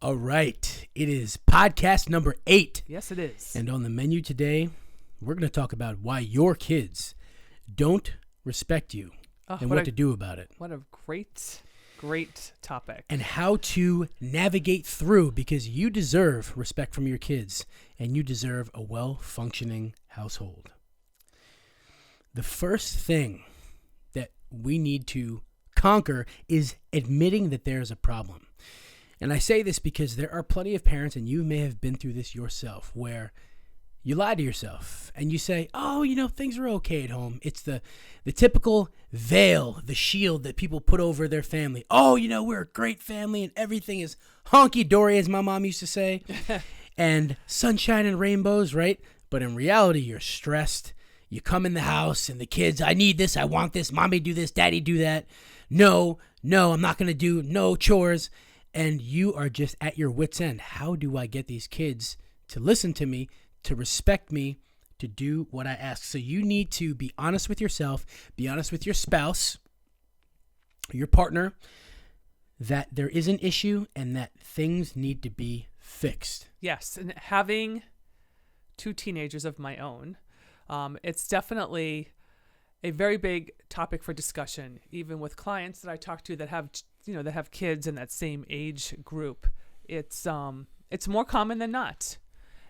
All right. It is podcast number 8. Yes, it is. And on the menu today, we're going to talk about why your kids don't respect you and what to do about it. What a great topic. And how to navigate through, because you deserve respect from your kids and you deserve a well-functioning household. The first thing that we need to conquer is admitting that there's a problem. And I say this because there are plenty of parents, and you may have been through this yourself, where you lie to yourself and you say, oh, things are okay at home. It's the typical veil, the shield that people put over their family. Oh, we're a great family and everything is honky-dory, as my mom used to say, and sunshine and rainbows, right? But in reality, you're stressed. You come in the house and the kids, I need this, I want this, mommy do this, daddy do that. No, I'm not going to do no chores. And you are just at your wit's end. How do I get these kids to listen to me, to respect me, to do what I ask? So you need to be honest with yourself, be honest with your spouse, your partner, that there is an issue and that things need to be fixed. Yes, and having 2 teenagers of my own, it's definitely a very big topic for discussion, even with clients that I talk to that have kids in that same age group. It's more common than not.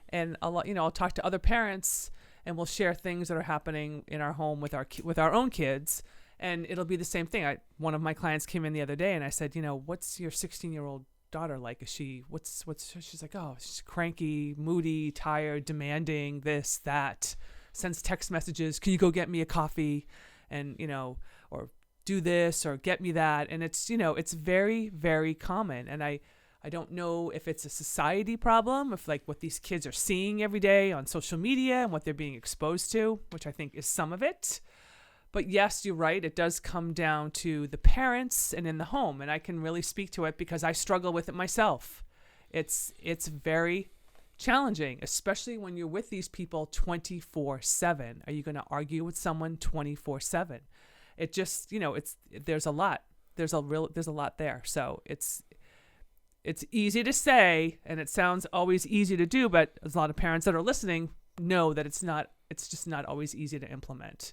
And a lot, I'll talk to other parents and we'll share things that are happening in our home with our own kids, and it'll be the same thing. One of my clients came in the other day and I said, what's your 16-year-old daughter like? Is she she's like, oh, she's cranky, moody, tired, demanding, this, that, sends text messages, can you go get me a coffee, and or do this or get me that. And it's it's very, very common. And I don't know if it's a society problem, if like what these kids are seeing every day on social media and what they're being exposed to, which I think is some of it. But yes, you're right. It does come down to the parents and in the home. And I can really speak to it because I struggle with it myself. It's very challenging, especially when you're with these people 24/7. Are you going to argue with someone 24/7? It just, there's a lot. There's a lot there. So it's easy to say, and it sounds always easy to do, but a lot of parents that are listening know that it's just not always easy to implement.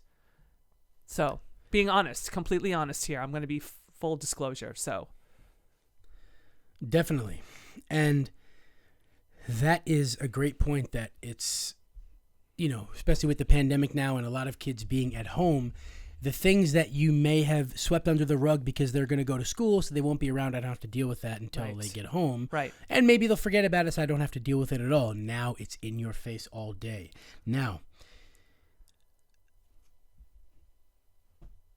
So being honest, completely honest here. I'm going to be full disclosure. So definitely. And that is a great point, that it's, especially with the pandemic now and a lot of kids being at home, the things that you may have swept under the rug because they're going to go to school, so they won't be around. I don't have to deal with that until they get home. Right. And maybe they'll forget about it, so I don't have to deal with it at all. Now it's in your face all day. Now,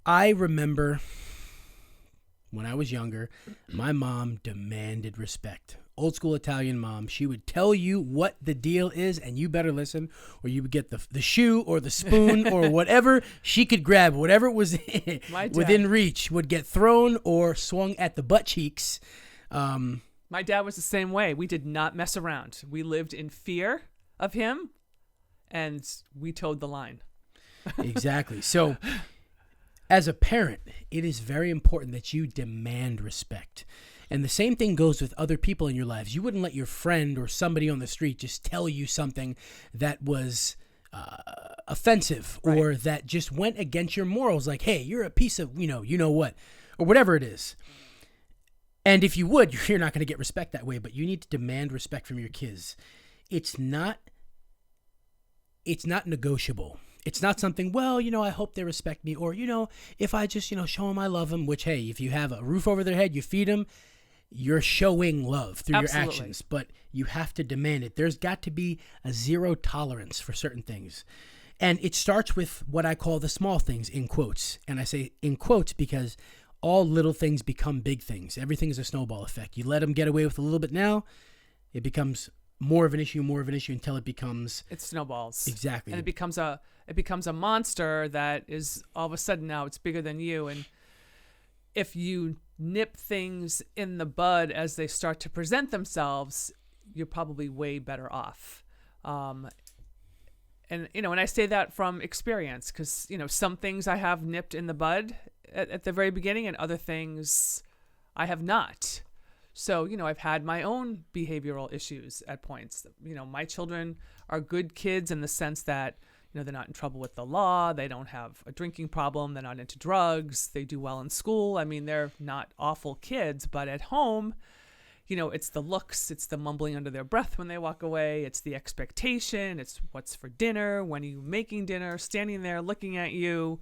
I remember when I was younger, my mom demanded respect. Old school Italian mom. She would tell you what the deal is, and you better listen, or you would get the shoe or the spoon or whatever she could grab, whatever was within reach would get thrown or swung at the butt cheeks. My dad was the same way. We did not mess around. We lived in fear of him, and we towed the line. Exactly. So as a parent, it is very important that you demand respect. And the same thing goes with other people in your lives. You wouldn't let your friend or somebody on the street just tell you something that was offensive, right, or that just went against your morals. Like, hey, you're a piece of, you know what, or whatever it is. And if you would, you're not going to get respect that way, but you need to demand respect from your kids. It's not negotiable. It's not something, well, I hope they respect me. Or, if I just, show them I love them, which, hey, if you have a roof over their head, you feed them, you're showing love through Absolutely. Your actions. But you have to demand it. There's got to be a zero tolerance for certain things. And it starts with what I call the small things, in quotes. And I say in quotes because all little things become big things. Everything is a snowball effect. You let them get away with a little bit now, it becomes more of an issue until it becomes... It snowballs. Exactly. And it becomes a monster that is all of a sudden now it's bigger than you. And if you nip things in the bud as they start to present themselves, you're probably way better off. And I say that from experience because, some things I have nipped in the bud at the very beginning and other things I have not. So, I've had my own behavioral issues at points. My children are good kids in the sense that, they're not in trouble with the law. They don't have a drinking problem. They're not into drugs. They do well in school. I mean, they're not awful kids, but at home, it's the looks, it's the mumbling under their breath when they walk away. It's the expectation. It's what's for dinner. When are you making dinner? Standing there looking at you,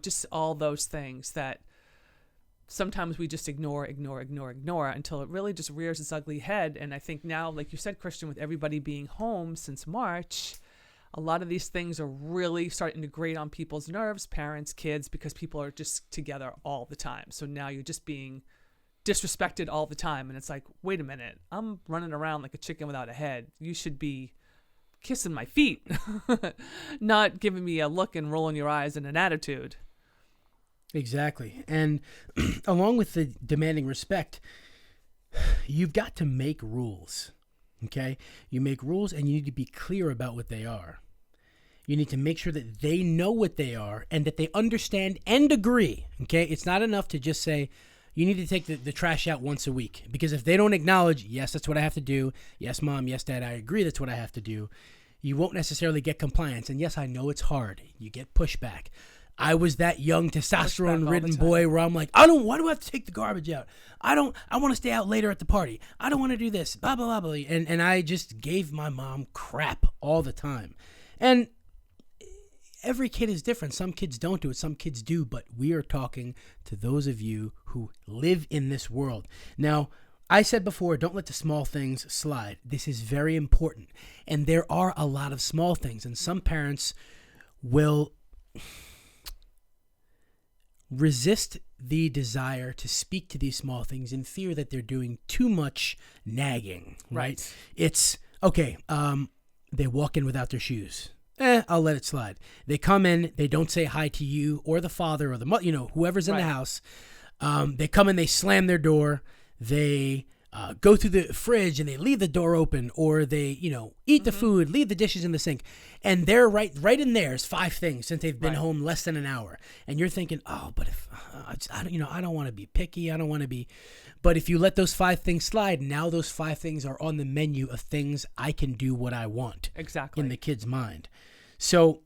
just all those things that sometimes we just ignore until it really just rears its ugly head. And I think now, like you said, Christian, with everybody being home since March, a lot of these things are really starting to grate on people's nerves, parents, kids, because people are just together all the time. So now you're just being disrespected all the time. And it's like, wait a minute, I'm running around like a chicken without a head. You should be kissing my feet, not giving me a look and rolling your eyes and an attitude. Exactly. And along with the demanding respect, you've got to make rules. Okay? You make rules and you need to be clear about what they are. You need to make sure that they know what they are and that they understand and agree. Okay? It's not enough to just say, you need to take the trash out once a week. Because if they don't acknowledge, yes, that's what I have to do. Yes, Mom. Yes, Dad, I agree that's what I have to do. You won't necessarily get compliance. And yes, I know it's hard. You get pushback. I was that young testosterone-ridden boy where I'm like, why do I have to take the garbage out? I want to stay out later at the party. I don't want to do this, blah, blah, blah, blah. And I just gave my mom crap all the time. And every kid is different. Some kids don't do it. Some kids do. But we are talking to those of you who live in this world. Now, I said before, don't let the small things slide. This is very important. And there are a lot of small things. And some parents will resist the desire to speak to these small things in fear that they're doing too much nagging, right? It's, okay, they walk in without their shoes. I'll let it slide. They come in, they don't say hi to you or the father or the mother, whoever's in the house. They come in, they slam their door, they go through the fridge and they leave the door open, or they, eat the food, leave the dishes in the sink. And they're right in there is 5 things since they've been home less than an hour. And you're thinking, oh, but if, I don't want to be picky. I don't want to be, but if you let those 5 things slide, now those 5 things are on the menu of things I can do what I want. Exactly. In the kid's mind. So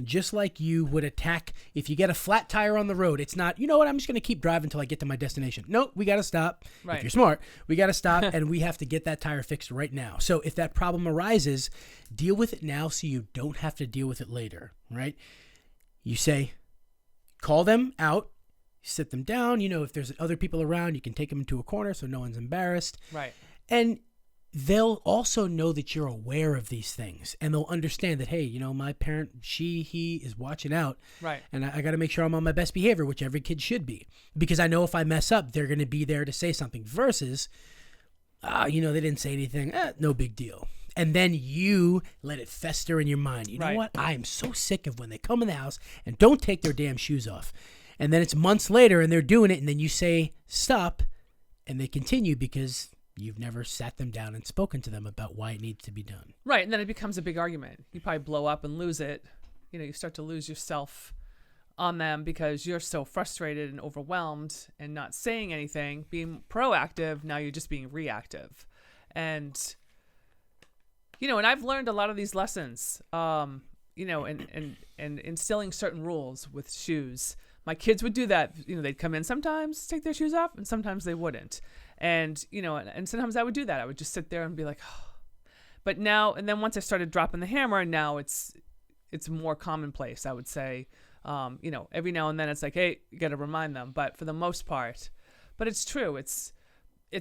just like you would attack, if you get a flat tire on the road, it's not, you know what, I'm just going to keep driving until I get to my destination. Nope, we got to stop. If you're smart, we got to stop and we have to get that tire fixed right now. So if that problem arises, deal with it now so you don't have to deal with it later, right? You say, call them out, sit them down. If there's other people around, you can take them into a corner so no one's embarrassed. Right. And they'll also know that you're aware of these things, and they'll understand that, hey, my parent, he is watching out. Right. And I got to make sure I'm on my best behavior, which every kid should be, because I know if I mess up, they're going to be there to say something versus, they didn't say anything. No big deal. And then you let it fester in your mind. You know what? I am so sick of when they come in the house and don't take their damn shoes off. And then it's months later and they're doing it. And then you say, stop. And they continue because you've never sat them down and spoken to them about why it needs to be done. Right. And then it becomes a big argument. You probably blow up and lose it. You start to lose yourself on them because you're so frustrated and overwhelmed and not saying anything, being proactive. Now you're just being reactive. And, and I've learned a lot of these lessons, and instilling certain rules with shoes. My kids would do that. They'd come in sometimes, take their shoes off, and sometimes they wouldn't. And, and sometimes I would do that. I would just sit there and be like, oh. But now, and then once I started dropping the hammer, now it's more commonplace, I would say. Every now and then it's like, hey, you got to remind them. But for the most part, but it's true. It's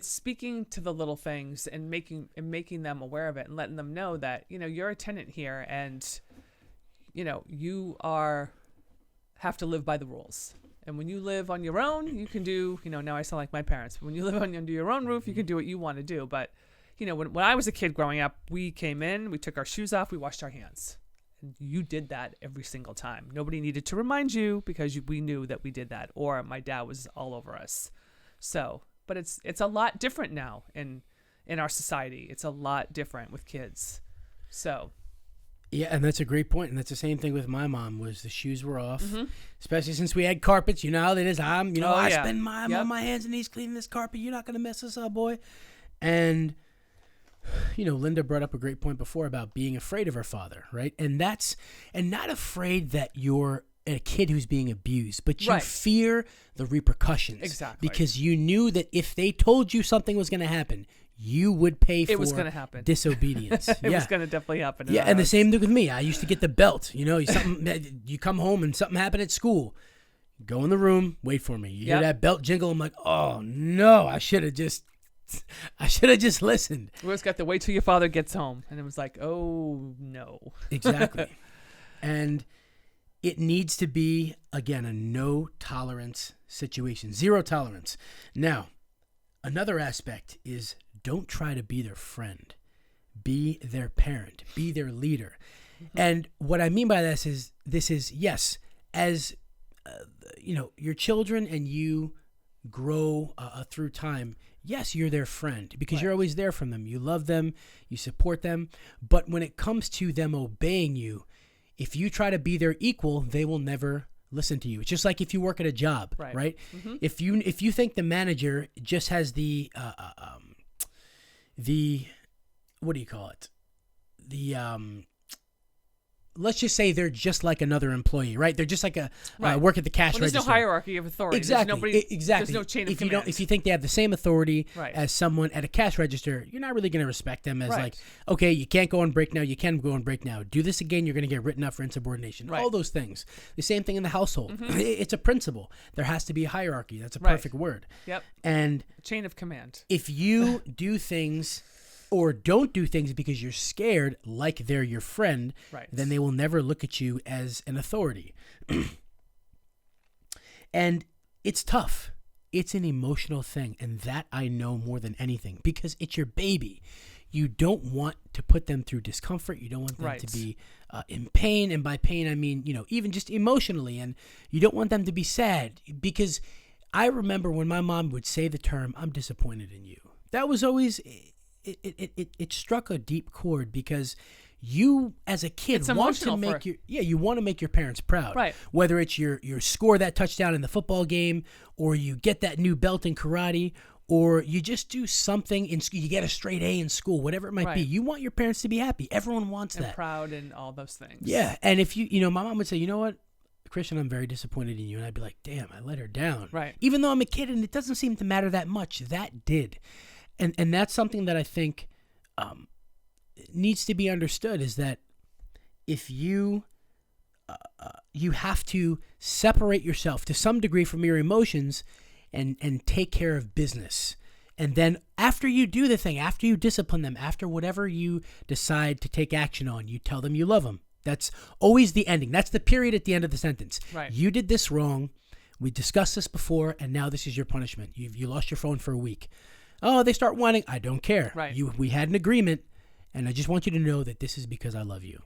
speaking to the little things and making them aware of it and letting them know that, you're a tenant here and, you have to live by the rules. And when you live on your own, you can do, now I sound like my parents, but when you live under your own roof, you can do what you want to do. But, when I was a kid growing up, we came in, we took our shoes off, we washed our hands. And you did that every single time. Nobody needed to remind you because we knew that we did that, or my dad was all over us. So, but it's a lot different now in our society. It's a lot different with kids. So. Yeah, and that's a great point. And that's the same thing with my mom. Was the shoes were off, Mm-hmm. especially since we had carpets. You know how it is. I yeah. spend my Yep. on my hands and knees cleaning this carpet. You're not gonna mess us up, boy. And Linda brought up a great point before about being afraid of her father, right? And not afraid that you're a kid who's being abused, but you Right. fear the repercussions. Exactly. Because you knew that if they told you something was going to happen, you would pay for It was going to happen. disobedience. It was going to definitely happen. Yeah, and the same thing with me. I used to get the belt. You come home and something happened at school. Go in the room, wait for me. You hear Yep. that belt jingle. I'm like, oh no, I should have just listened. We always got to wait till your father gets home, and it was like, oh no. Exactly. And it needs to be, again, a no tolerance situation, 0 tolerance. Now, another aspect is don't try to be their friend. Be their parent. Be their leader. Mm-hmm. And what I mean by this is yes, as your children and you grow through time, yes, you're their friend because you're always there for them. You love them, you support them. But when it comes to them obeying you, if you try to be their equal, they will never listen to you. It's just like if you work at a job, right? Mm-hmm. If you think the manager just has the what do you call it? Let's just say they're just like another employee, right? They're just like work at the cash there's register. No hierarchy of authority. Exactly. There's no chain of command. If you think they have the same authority as someone at a cash register, you're not really going to respect them as like, okay, you can't go on break now. You can go on break now. Do this again, you're going to get written up for insubordination. All those things. The same thing in the household. Mm-hmm. It's a principle. There has to be a hierarchy. That's a perfect word. Yep. And chain of command. If you do things or don't do things because you're scared, like they're your friend, then they will never look at you as an authority. And it's tough. It's an emotional thing, and that I know more than anything because it's your baby. You don't want to put them through discomfort. You don't want them to be in pain, and by pain I mean even just emotionally, and you don't want them to be sad because I remember when my mom would say the term, "I'm disappointed in you." That was always... It struck a deep chord because you as a kid want to make you want to make your parents proud. Right. Whether it's your score that touchdown in the football game, or you get that new belt in karate, or you just do something in school, you get a straight A in school, whatever it might be. You want your parents to be happy. Everyone wants that. And proud and all those things. Yeah. And if my mom would say, "You know what, Christian, I'm very disappointed in you," and I'd be like, "Damn, I let her down." Right. Even though I'm a kid and it doesn't seem to matter that much, that did. And that's something that I think needs to be understood is that if you have to separate yourself to some degree from your emotions and take care of business. And then after you do the thing, after you discipline them, after whatever you decide to take action on, you tell them you love them. That's always the ending. That's the period at the end of the sentence. Right. You did this wrong. We discussed this before, and now this is your punishment. You lost your phone for a week. Oh, they start whining. I don't care. Right. We had an agreement, and I just want you to know that this is because I love you.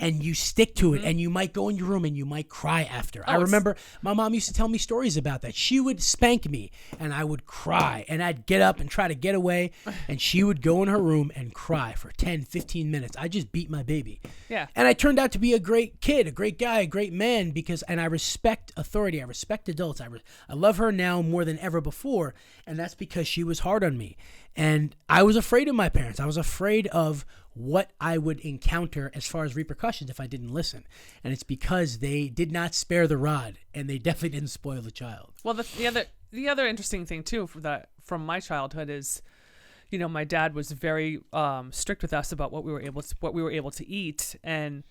And you stick to it, and you might go in your room and you might cry after. I remember my mom used to tell me stories about that. She would spank me, and I would cry, and I'd get up and try to get away, and she would go in her room and cry for 10, 15 minutes. I just beat my baby. Yeah. And I turned out to be a great kid, a great guy, a great man, and I respect authority. I respect adults. I love her now more than ever before, and that's because she was hard on me. And I was afraid of my parents. I was afraid of what I would encounter as far as repercussions if I didn't listen. And it's because they did not spare the rod, and they definitely didn't spoil the child. Well, the other interesting thing too from my childhood is, my dad was very strict with us about what we were able to eat, and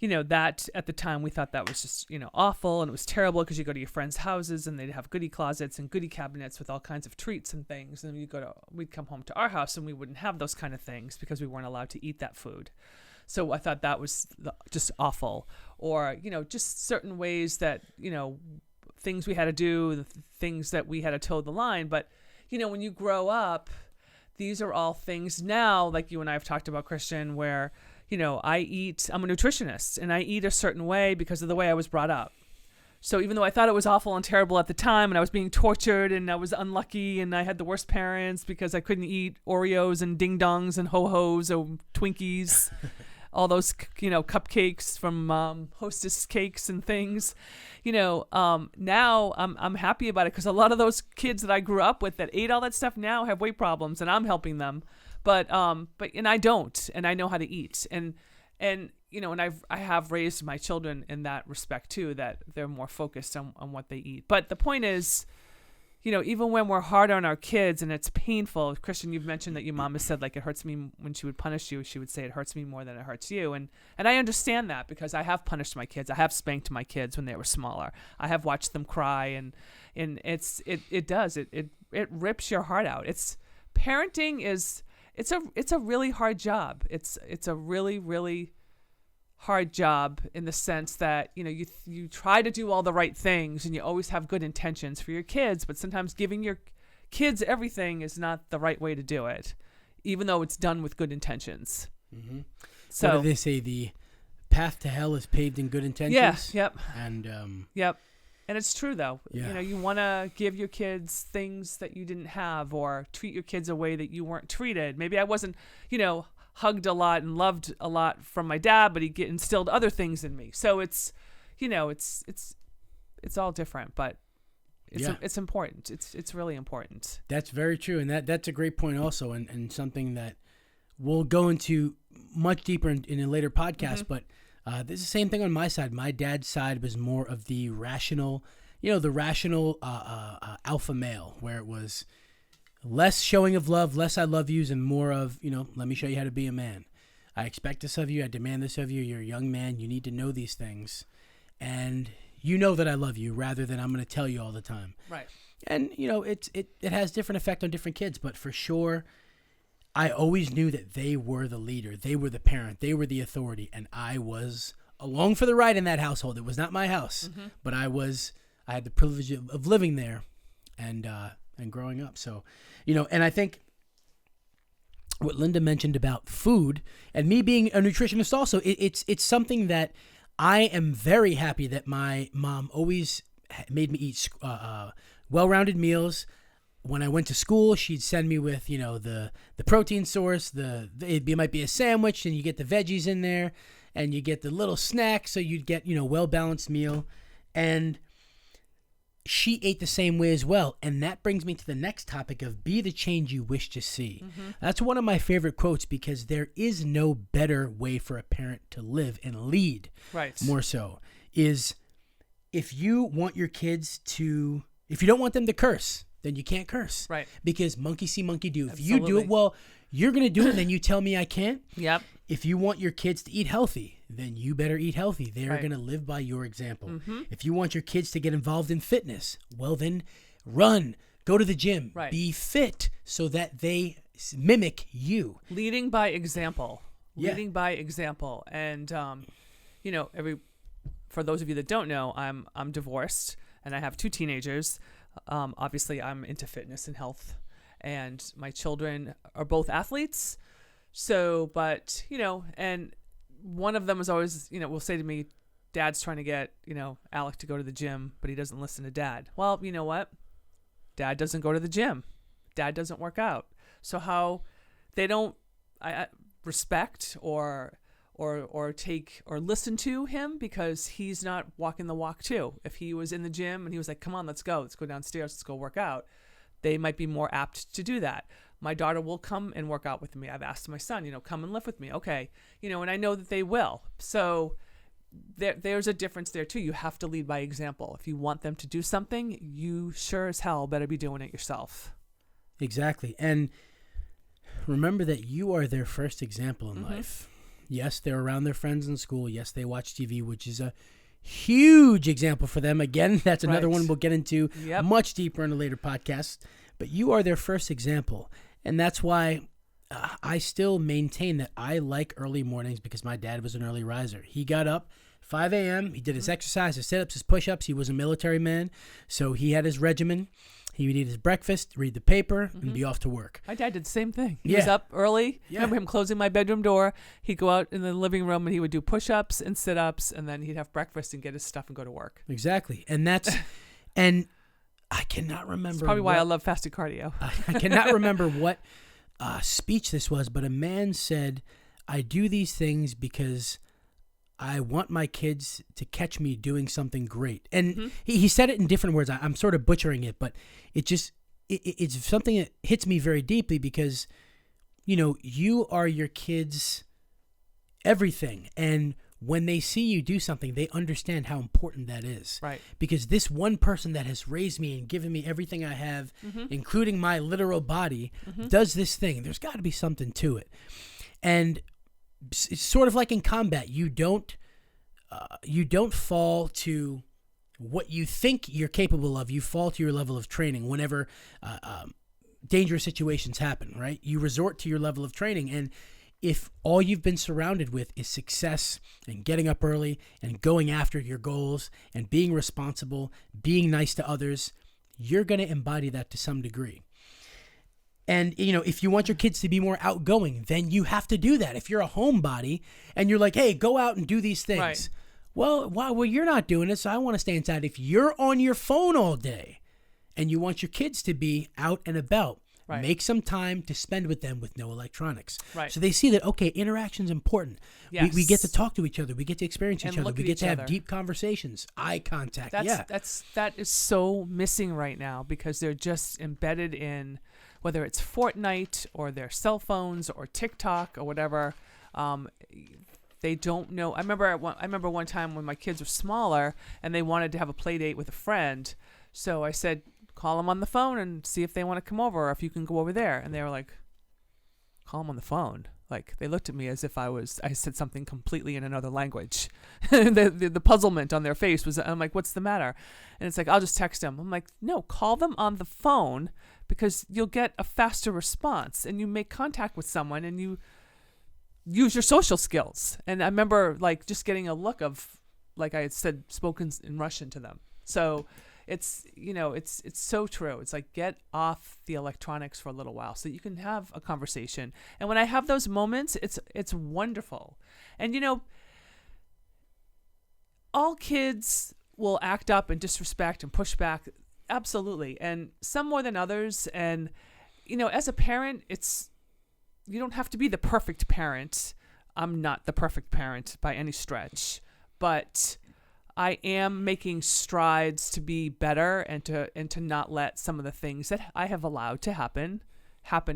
that at the time we thought that was just awful, and it was terrible because you go to your friends' houses and they'd have goodie closets and goodie cabinets with all kinds of treats and things, and we'd come home to our house and we wouldn't have those kind of things because we weren't allowed to eat that food. So I thought that was just awful, or just certain ways that things we had to do, the things that we had to toe the line. But when you grow up, these are all things now, like you and I have talked about, Christian, where I'm a nutritionist and I eat a certain way because of the way I was brought up. So even though I thought it was awful and terrible at the time and I was being tortured and I was unlucky and I had the worst parents because I couldn't eat Oreos and ding dongs and ho-hos or Twinkies, all those, cupcakes from Hostess Cakes and things. Now I'm happy about it because a lot of those kids that I grew up with that ate all that stuff now have weight problems, and I'm helping them. But I don't, and I know how to eat, and I have raised my children in that respect too, that they're more focused on what they eat. But the point is, even when we're hard on our kids and it's painful, Christian, you've mentioned that your mom has said, like, it hurts me when she would punish you. She would say it hurts me more than it hurts you. And I understand that because I have punished my kids. I have spanked my kids when they were smaller. I have watched them cry, and it rips your heart out. Parenting is a really hard job. It's a really, really hard job in the sense that, you try to do all the right things and you always have good intentions for your kids, but sometimes giving your kids everything is not the right way to do it, even though it's done with good intentions. Mm-hmm. So what do they say? The path to hell is paved in good intentions. Yeah. Yep. And yep. And it's true though. Yeah. You want to give your kids things that you didn't have, or treat your kids a way that you weren't treated. Maybe I wasn't, hugged a lot and loved a lot from my dad, but he instilled other things in me. So it's all different, but it's important. It's really important. That's very true. And that's a great point also, and something that we'll go into much deeper in a later podcast. Mm-hmm. But there's the same thing on my side. My dad's side was more of the rational, alpha male, where it was less showing of love, less I love yous, and more of, let me show you how to be a man. I expect this of you. I demand this of you. You're a young man. You need to know these things. And you know that I love you, rather than I'm going to tell you all the time. Right. And, it has different effect on different kids. But for sure, I always knew that they were the leader. They were the parent. They were the authority. And I was along for the ride in that household. It was not my house. Mm-hmm. But I had the privilege of living there and growing up. So, and I think what Linda mentioned about food and me being a nutritionist also, it's something that I am very happy that my mom always made me eat well-rounded meals. When I went to school, she'd send me with, the protein source, it might be a sandwich, and you get the veggies in there, and you get the little snack, so you'd get, well-balanced meal. And she ate the same way as well. And that brings me to the next topic of be the change you wish to see. Mm-hmm. That's one of my favorite quotes, because there is no better way for a parent to live and lead. Right. More so is if you want your kids to, if you don't want them to curse, then you can't curse. Right. Because monkey see, monkey do. If Absolutely. you do it well, you're going to do it, and then you tell me I can't. Yep. If you want your kids to eat healthy, then you better eat healthy. They're Right. going to live by your example. Mm-hmm. If you want your kids to get involved in fitness, well, then run, go to the gym, Right. be fit so that they mimic you. Leading by example. Yeah. Leading by example. And, for those of you that don't know, I'm divorced and I have 2 teenagers. Obviously, I'm into fitness and health, and my children are both athletes. So, but, and one of them is always, will say to me, Dad's trying to get, Alec to go to the gym, but he doesn't listen to Dad. Well, you know what? Dad doesn't go to the gym. Dad doesn't work out. So how they don't respect or take or listen to him because he's not walking the walk too. If he was in the gym and he was like, come on, let's go downstairs, let's go work out, they might be more apt to do that. My daughter will come and work out with me. I've asked my son, come and lift with me. Okay. And I know that they will. So there's a difference there too. You have to lead by example. If you want them to do something, you sure as hell better be doing it yourself. Exactly. And remember that you are their first example in Mm-hmm. life. Yes, they're around their friends in school. Yes, they watch TV, which is a huge example for them. Again, that's another Right. one we'll get into Yep. much deeper in a later podcast. But you are their first example. And that's why I still maintain that I like early mornings, because my dad was an early riser. He got up 5 a.m. He did his exercise, his sit-ups, his push-ups. He was a military man, so he had his regimen. He would eat his breakfast, read the paper, and be off to work. My dad did the same thing. He Yeah. was up early. Yeah. Remember him closing my bedroom door. He'd go out in the living room and he would do push-ups and sit-ups, and then he'd have breakfast and get his stuff and go to work. Exactly. And that's and I cannot remember. That's probably why I love fasted cardio. I cannot remember what speech this was, but a man said, I do these things because I want my kids to catch me doing something great. And he said it in different words. I'm sort of butchering it, but it's something that hits me very deeply because, you are your kids' everything. And when they see you do something, they understand how important that is. Right. Because this one person that has raised me and given me everything I have, including my literal body, does this thing. There's got to be something to it. And it's sort of like in combat. You don't fall to what you think you're capable of. You fall to your level of training whenever dangerous situations happen, right? You resort to your level of training. And if all you've been surrounded with is success and getting up early and going after your goals and being responsible, being nice to others, you're going to embody that to some degree. And, if you want your kids to be more outgoing, then you have to do that. If you're a homebody and you're like, hey, go out and do these things. Right. Well, you're not doing it, so I want to stay inside. If you're on your phone all day and you want your kids to be out and about, right, make some time to spend with them with no electronics. Right. So they see that, okay, interaction's important. Yes. We get to talk to each other. We get to experience And each other. look We at get each to have other. deep conversations, eye contact. That is so missing right now because they're just embedded in, whether it's Fortnite or their cell phones or TikTok or whatever. They don't know. I remember one time when my kids were smaller and they wanted to have a play date with a friend. So I said, call them on the phone and see if they want to come over or if you can go over there. And they were like, call them on the phone. Like, they looked at me as if I said something completely in another language. the puzzlement on their face was, I'm like, what's the matter? And it's like, I'll just text them. I'm like, no, call them on the phone because you'll get a faster response and you make contact with someone and you use your social skills. And I remember like just getting a look of, like I had said, spoken in Russian to them. So it's so true. It's like, get off the electronics for a little while so you can have a conversation. And when I have those moments, it's wonderful. And all kids will act up and disrespect and push back. Absolutely. And some more than others. And, as a parent, you don't have to be the perfect parent. I'm not the perfect parent by any stretch, but I am making strides to be better and to not let some of the things that I have allowed to happen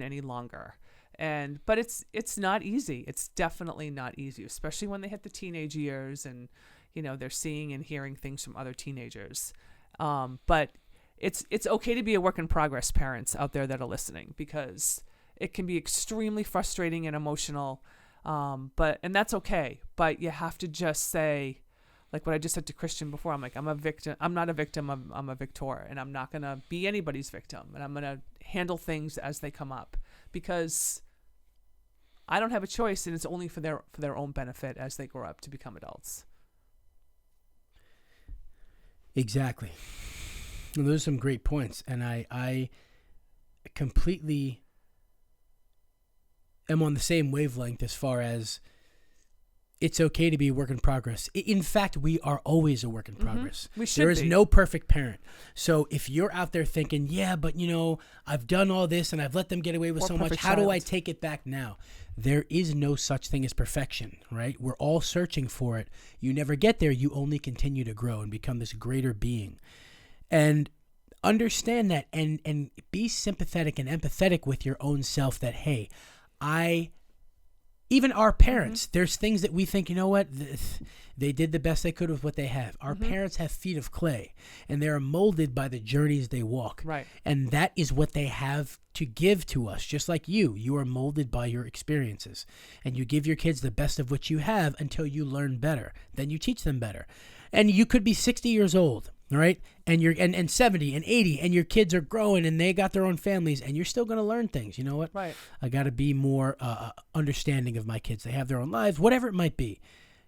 any longer. But it's not easy. It's definitely not easy, especially when they hit the teenage years and they're seeing and hearing things from other teenagers. But it's okay to be a work in progress, parents out there that are listening, because it can be extremely frustrating and emotional. And that's okay. But you have to just say, like what I just said to Christian before, I'm like, I'm a victim. I'm not a victim. I'm a victor, and I'm not going to be anybody's victim. And I'm going to handle things as they come up because I don't have a choice, and it's only for their own benefit as they grow up to become adults. Exactly. And those are some great points. And I completely am on the same wavelength as far as it's okay to be a work in progress. In fact, we are always a work in progress. We should There is be. no perfect parent. So if you're out there thinking, yeah, but I've done all this and I've let them get away with Or so much, perfect how do I child. take it back now? There is no such thing as perfection, right? We're all searching for it. You never get there. You only continue to grow and become this greater being. And understand that and be sympathetic and empathetic with your own self that, hey, even our parents, there's things that we think, they did the best they could with what they have. Our parents have feet of clay, and they are molded by the journeys they walk. Right. And that is what they have to give to us. Just like you are molded by your experiences. And you give your kids the best of what you have until you learn better. Then you teach them better. And you could be 60 years old, right? And you're and 70 and 80, and your kids are growing and they got their own families, and you're still going to learn things. You know what? Right. I got to be more understanding of my kids. They have their own lives, whatever it might be.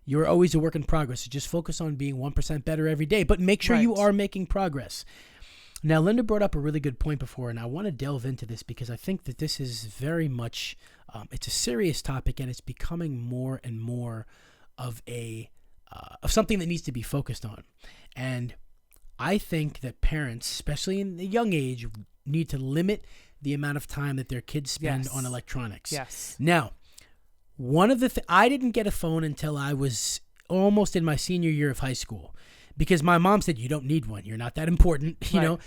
You're always a work in progress. So just focus on being 1% better every day, but make sure you Right. are making progress. Now, Linda brought up a really good point before, and I want to delve into this because I think that this is very much, it's a serious topic, and it's becoming more and more of of something that needs to be focused on. And I think that parents, especially in the young age, need to limit the amount of time that their kids spend Yes. on electronics. Yes. Now, one of the I didn't get a phone until I was almost in my senior year of high school, because my mom said, you don't need one. You're not that important. You know,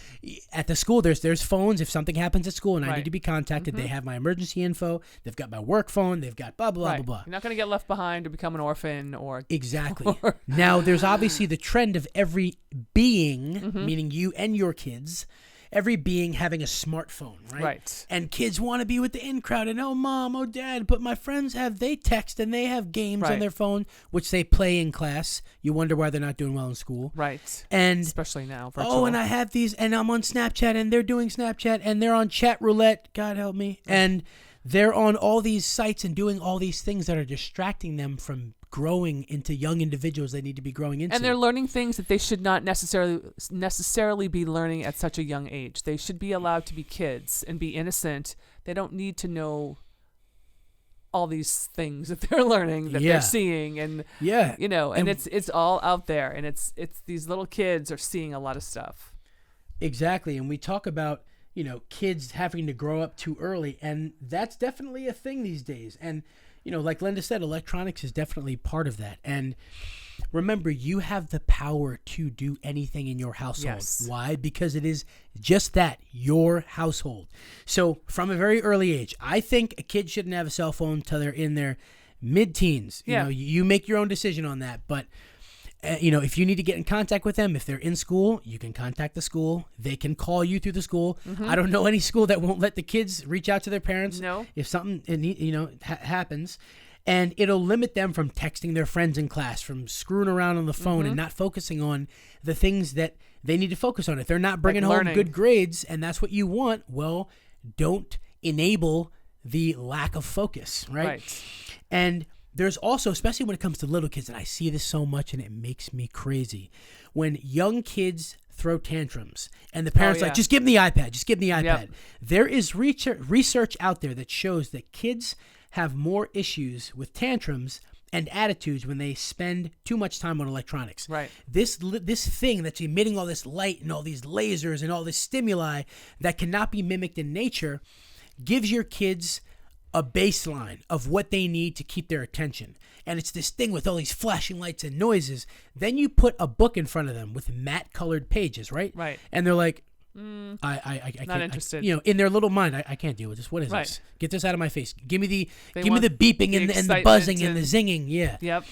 at the school, there's phones. If something happens at school and I need to be contacted, they have my emergency info. They've got my work phone. They've got blah, blah, blah, blah. You're not going to get left behind or become an orphan or. Exactly. Now, there's obviously the trend of every being, meaning you and your kids, every being having a smartphone, right? Right. And kids want to be with the in crowd and, oh, mom, oh, dad, but my friends they text and they have games on their phone, which they play in class. You wonder why they're not doing well in school. Right. And especially now, virtual. Oh, and I have these, and I'm on Snapchat, and they're doing Snapchat, and they're on chat roulette, God help me, and they're on all these sites and doing all these things that are distracting them from growing into young individuals they need to be growing into. And they're learning things that they should not necessarily be learning at such a young age. They should be allowed to be kids and be innocent. They don't need to know all these things that they're learning, that they're seeing, and you know, and it's all out there, and it's these little kids are seeing a lot of stuff. Exactly. And we talk about, you know, kids having to grow up too early, and that's definitely a thing these days. And you know, like Linda said, electronics is definitely part of that. And remember, you have the power to do anything in your household. Yes. Why? Because it is just that, your household. So from a very early age, I think a kid shouldn't have a cell phone until they're in their mid-teens. You know, you make your own decision on that. But you know, if you need to get in contact with them, if they're in school, you can contact the school. They can call you through the school. I don't know any school that won't let the kids reach out to their parents. No. If something, happens. And it'll limit them from texting their friends in class, from screwing around on the phone and not focusing on the things that they need to focus on. If they're not bringing home good grades and that's what you want, well, don't enable the lack of focus, right? And there's also, especially when it comes to little kids, and I see this so much and it makes me crazy, when young kids throw tantrums and the parents are like, just give them the iPad, just give them the iPad. There is research out there that shows that kids have more issues with tantrums and attitudes when they spend too much time on electronics. Right. This thing that's emitting all this light and all these lasers and all this stimuli that cannot be mimicked in nature gives your kids a baseline of what they need to keep their attention. And it's this thing with all these flashing lights and noises. Then you put a book in front of them with matte colored pages, right? Right. And they're like, I can't, not interested. In their little mind, I can't deal with this. What is this? Get this out of my face. Give me the beeping and the buzzing and the zinging. Yeah. Yep.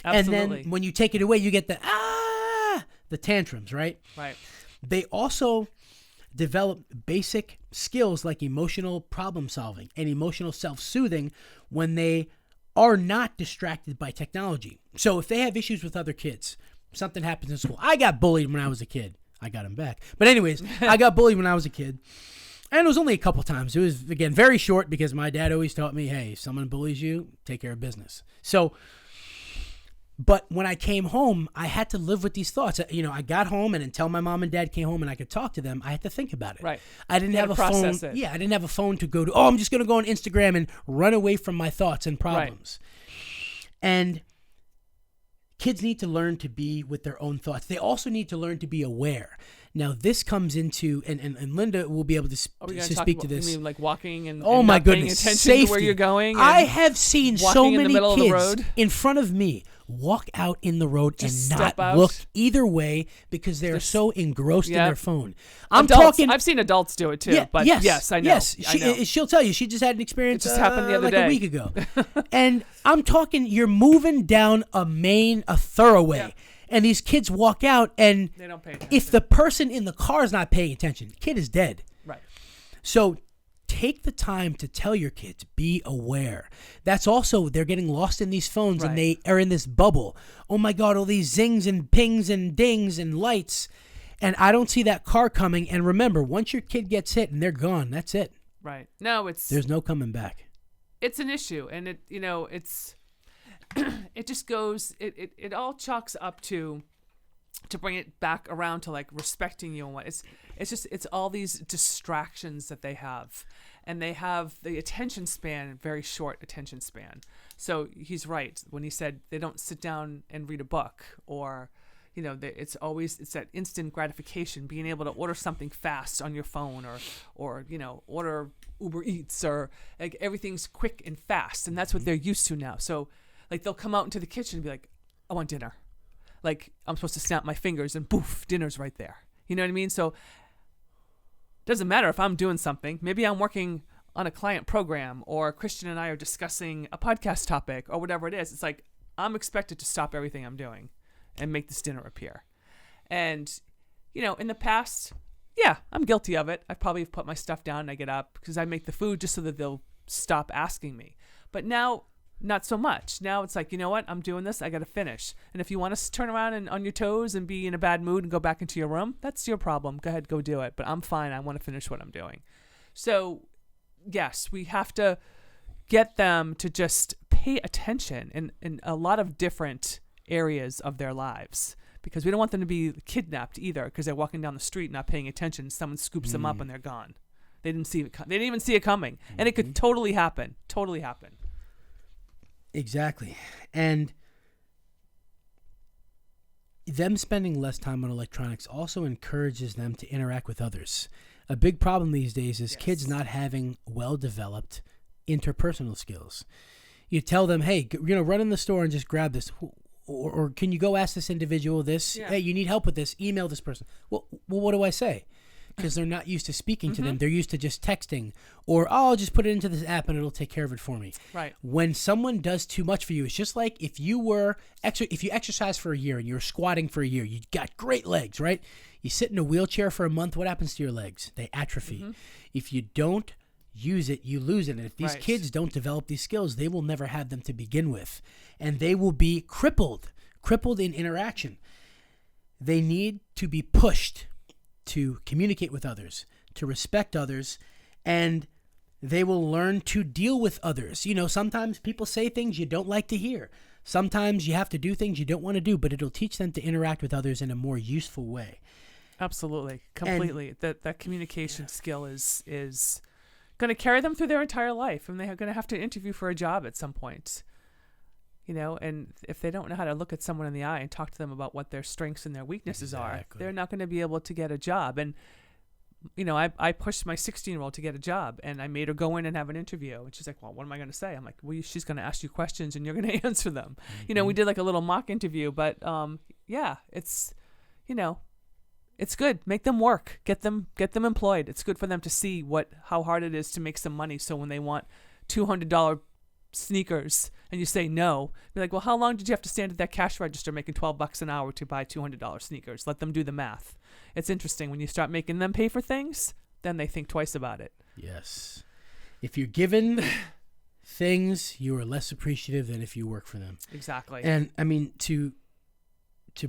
Absolutely. And then when you take it away, you get the tantrums, right? Right. They also develop basic skills like emotional problem solving and emotional self-soothing when they are not distracted by technology. So if they have issues with other kids, something happens in school. I got bullied when I was a kid. I got him back. But anyways, I got bullied when I was a kid. And it was only a couple times. It was, again, very short because my dad always taught me, hey, if someone bullies you, take care of business. So, but when I came home, I had to live with these thoughts. You know, I got home, and until my mom and dad came home and I could talk to them, I had to think about it. Right. I didn't have a phone. Yeah, I didn't have a phone to go to, I'm just going to go on Instagram and run away from my thoughts and problems. Right. And kids need to learn to be with their own thoughts. They also need to learn to be aware. Now, this comes into, and Linda will be able to speak to this. You mean like walking and, oh and my not goodness, paying attention safety. to where you're going? I have seen so many kids in in front of me walk out in the road just and not look either way because they're so engrossed in their phone. I'm talking. I've seen adults do it too. Yeah, but yes, I know. Yes, I know. She'll tell you. She just had an experience. It just happened the other day, a week ago. And I'm talking. You're moving down a thoroughway. Yeah. And these kids walk out, and they don't pay attention. If the person in the car is not paying attention, the kid is dead. Right. So take the time to tell your kids, be aware. That's also, they're getting lost in these phones, and they are in this bubble. Oh my God, all these zings and pings and dings and lights. And I don't see that car coming. And remember, once your kid gets hit and they're gone, that's it. Right. No, there's no coming back. It's an issue, and it's it just goes, it all chalks up to bring it back around to like respecting you and what it's all these distractions that they have, and they have the attention span, very short attention span. So he's right when he said they don't sit down and read a book or it's that instant gratification, being able to order something fast on your phone or order Uber Eats, or like everything's quick and fast, and that's what they're used to now. So like they'll come out into the kitchen and be like, I want dinner. Like I'm supposed to snap my fingers and poof, dinner's right there. You know what I mean? So it doesn't matter if I'm doing something. Maybe I'm working on a client program, or Christian and I are discussing a podcast topic or whatever it is. It's like I'm expected to stop everything I'm doing and make this dinner appear. And, in the past, yeah, I'm guilty of it. I probably have put my stuff down and I get up because I make the food just so that they'll stop asking me. But now, not so much. Now it's like, you know what? I'm doing this. I got to finish. And if you want to turn around and on your toes and be in a bad mood and go back into your room, that's your problem. Go ahead, go do it. But I'm fine. I want to finish what I'm doing. So, yes, we have to get them to just pay attention in a lot of different areas of their lives, because we don't want them to be kidnapped either because they're walking down the street not paying attention. Someone scoops them up and they're gone. They didn't see it. They didn't even see it coming, and it could totally happen. Totally happen. Exactly. And them spending less time on electronics also encourages them to interact with others. A big problem these days is kids not having well-developed interpersonal skills. You tell them, hey, run in the store and just grab this. Or can you go ask this individual this? Yeah. Hey, you need help with this. Email this person. Well, what do I say? Because they're not used to speaking to them. They're used to just texting. Or, I'll just put it into this app and it'll take care of it for me. Right. When someone does too much for you, it's just like if you exercise for a year and you're squatting for a year, you got great legs, right? You sit in a wheelchair for a month, what happens to your legs? They atrophy. If you don't use it, you lose it. And if these kids don't develop these skills, they will never have them to begin with. And they will be crippled in interaction. They need to be pushed to communicate with others, to respect others, and they will learn to deal with others. Sometimes people say things you don't like to hear. Sometimes you have to do things you don't want to do, but it'll teach them to interact with others in a more useful way. Absolutely. Completely. That communication skill is going to carry them through their entire life, and they're going to have to interview for a job at some point. And if they don't know how to look at someone in the eye and talk to them about what their strengths and their weaknesses are, they're not going to be able to get a job. And, I pushed my 16-year-old to get a job, and I made her go in and have an interview. And she's like, well, what am I going to say? I'm like, well, she's going to ask you questions and you're going to answer them. We did like a little mock interview, but it's, it's good. Make them work. Get them employed. It's good for them to see how hard it is to make some money. So when they want $200 sneakers and you say no, be like, well, how long did you have to stand at that cash register making $12 an hour to buy $200 sneakers? Let them do the math. It's interesting when you start making them pay for things, then they think twice about it. Yes. If you're given things, you are less appreciative than if you work for them. Exactly. And I mean, to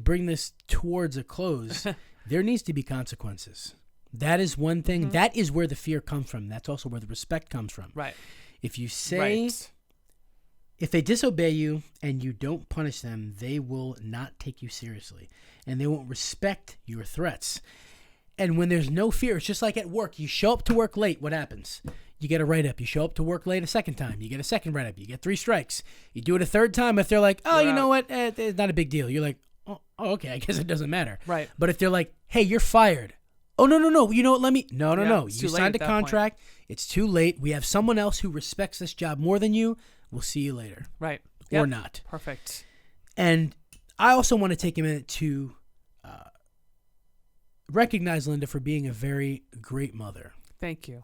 bring this towards a close, there needs to be consequences. That is one thing. That is where the fear comes from. That's also where the respect comes from. Right. If you say, if they disobey you and you don't punish them, they will not take you seriously, and they won't respect your threats. And when there's no fear, it's just like at work. You show up to work late, what happens? You get a write-up. You show up to work late a second time, you get a second write-up. You get 3 strikes. You do it a third time. If they're like, oh, you know what? It's not a big deal. You're like, oh, okay, I guess it doesn't matter. Right. But if they're like, hey, you're fired. Oh, no. You know what? No. You signed a contract. It's too late. We have someone else who respects this job more than you. We'll see you later. Right. Or not. Perfect. And I also want to take a minute to recognize Linda for being a very great mother. Thank you.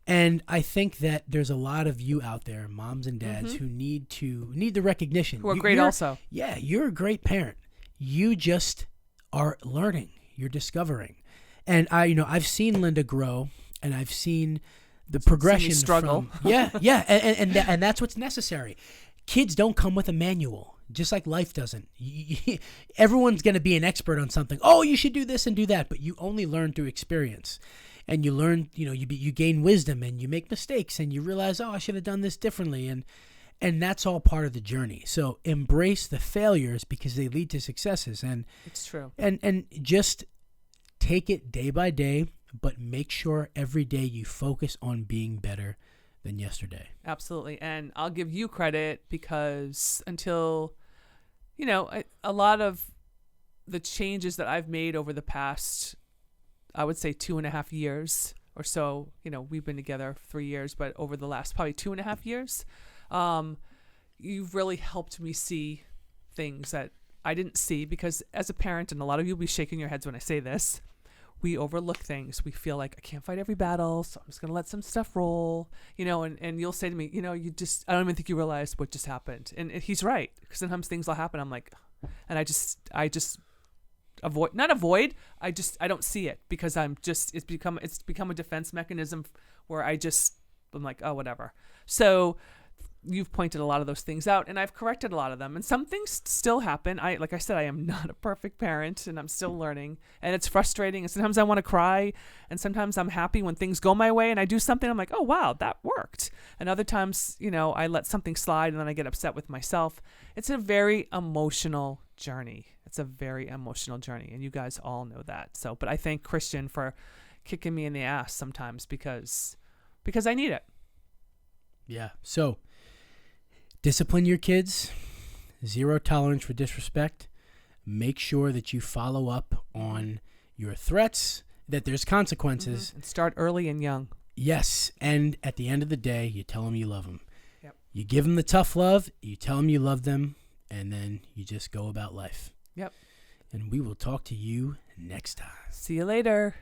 And I think that there's a lot of you out there, moms and dads, who need the recognition. Who are great also. Yeah, you're a great parent. You just are learning. You're discovering. And I've seen Linda grow, and I've seen the progression. Struggle. And that's what's necessary. Kids don't come with a manual, just like life doesn't. Everyone's going to be an expert on something. Oh, you should do this and do that, but you only learn through experience. And you learn, you gain wisdom, and you make mistakes, and you realize, oh, I should have done this differently, and that's all part of the journey. So embrace the failures because they lead to successes, and it's true. And just take it day by day, but make sure every day you focus on being better than yesterday. Absolutely. And I'll give you credit because until, a lot of the changes that I've made over the past, I would say 2.5 years or so, we've been together 3 years, but over the last probably 2.5 years, you've really helped me see things that I didn't see, because as a parent, and a lot of you will be shaking your heads when I say this, we overlook things. We feel like I can't fight every battle, so I'm just going to let some stuff roll, and you'll say to me, I don't even think you realize what just happened. And he's right, because sometimes things will happen. I'm like, and I just I don't see it, because it's become a defense mechanism where I'm like, oh, whatever. So you've pointed a lot of those things out, and I've corrected a lot of them, and some things still happen. Like I said, I am not a perfect parent, and I'm still learning, and it's frustrating, and sometimes I want to cry, and sometimes I'm happy when things go my way and I do something, I'm like, oh wow, that worked. And other times, I let something slide and then I get upset with myself. It's a very emotional journey. And you guys all know that. So, but I thank Christian for kicking me in the ass sometimes, because I need it. Yeah. So discipline your kids, 0 tolerance for disrespect. Make sure that you follow up on your threats, that there's consequences. And start early and young. Yes. And at the end of the day, you tell them you love them. Yep. You give them the tough love, you tell them you love them, and then you just go about life. Yep. And we will talk to you next time. See you later.